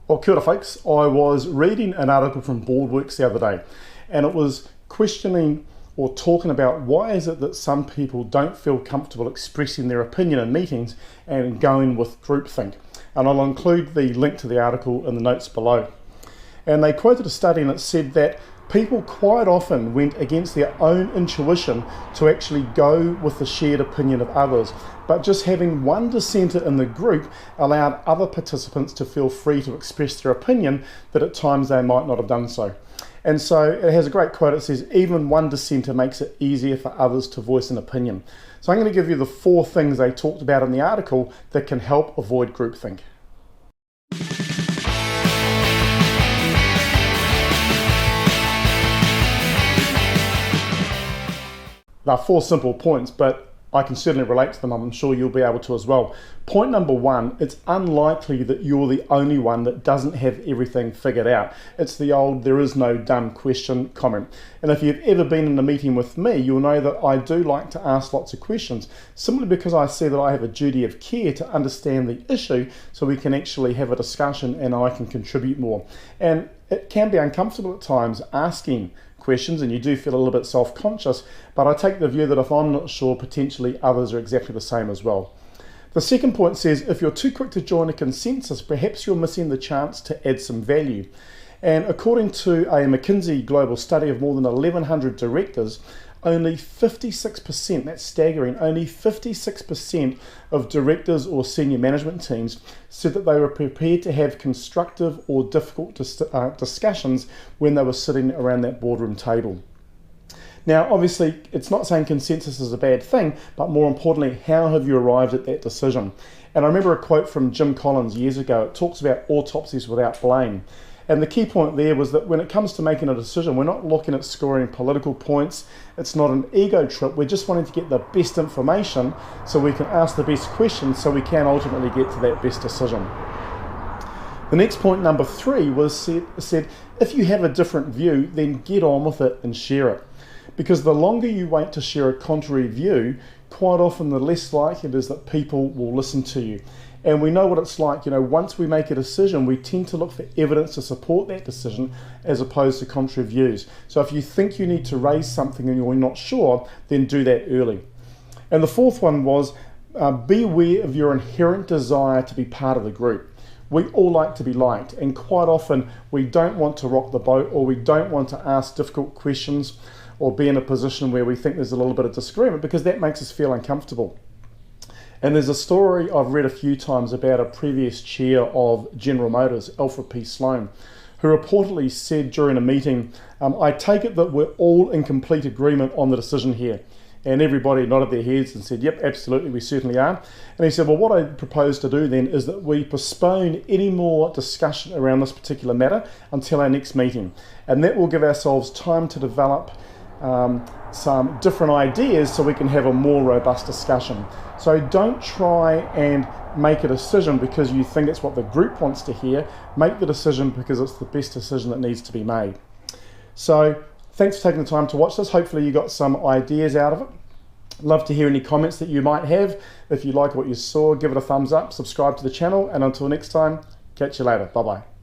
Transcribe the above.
Well, kia ora folks. I was reading an article from Boardworks the other day, and it was questioning or talking about why is it that some people don't feel comfortable expressing their opinion in meetings and going with groupthink. And I'll include the link to the article in the notes below. And they quoted a study and it said that people quite often went against their own intuition to actually go with the shared opinion of others, but just having one dissenter in the group allowed other participants to feel free to express their opinion that at times they might not have done so. And so it has a great quote. It says, even one dissenter makes it easier for others to voice an opinion. So I'm going to give you the 4 things they talked about in the article that can help avoid groupthink. There are 4 simple points, but I can certainly relate to them. I'm sure you'll be able to as well. Point number 1, it's unlikely that you're the only one that doesn't have everything figured out. It's the old, there is no dumb question comment. And if you've ever been in a meeting with me, you'll know that I do like to ask lots of questions, simply because I see that I have a duty of care to understand the issue so we can actually have a discussion and I can contribute more. And it can be uncomfortable at times asking questions, and you do feel a little bit self-conscious, but I take the view that if I'm not sure, potentially others are exactly the same as well. The second point says, if you're too quick to join a consensus, perhaps you're missing the chance to add some value. And according to a McKinsey global study of more than 1,100 directors, only 56%, that's staggering, only 56% of directors or senior management teams said that they were prepared to have constructive or difficult discussions when they were sitting around that boardroom table. Now, obviously, it's not saying consensus is a bad thing, but more importantly, how have you arrived at that decision? And I remember a quote from Jim Collins years ago. It talks about autopsies without blame. And the key point there was that when it comes to making a decision, we're not looking at scoring political points. It's not an ego trip. We're just wanting to get the best information so we can ask the best questions so we can ultimately get to that best decision. The next point, number 3, was said, if you have a different view, then get on with it and share it. Because the longer you wait to share a contrary view, quite often the less likely it is that people will listen to you. And we know what it's like, once we make a decision, we tend to look for evidence to support that decision as opposed to contrary views. So if you think you need to raise something and you're not sure, then do that early. And the 4th one was, be aware of your inherent desire to be part of the group. We all like to be liked, and quite often we don't want to rock the boat, or we don't want to ask difficult questions or be in a position where we think there's a little bit of disagreement, because that makes us feel uncomfortable. And there's a story I've read a few times about a previous chair of General Motors, Alfred P. Sloan, who reportedly said during a meeting, I take it that we're all in complete agreement on the decision here. And everybody nodded their heads and said, yep, absolutely, we certainly are. And he said, well, what I propose to do then is that we postpone any more discussion around this particular matter until our next meeting. And that will give ourselves time to develop some different ideas so we can have a more robust discussion. So don't try and make a decision because you think it's what the group wants to hear. Make the decision because it's the best decision that needs to be made. So thanks for taking the time to watch this. Hopefully you got some ideas out of it. Love to hear any comments that you might have. If you like what you saw, give it a thumbs up, subscribe to the channel, and until next time, catch you later. Bye-bye.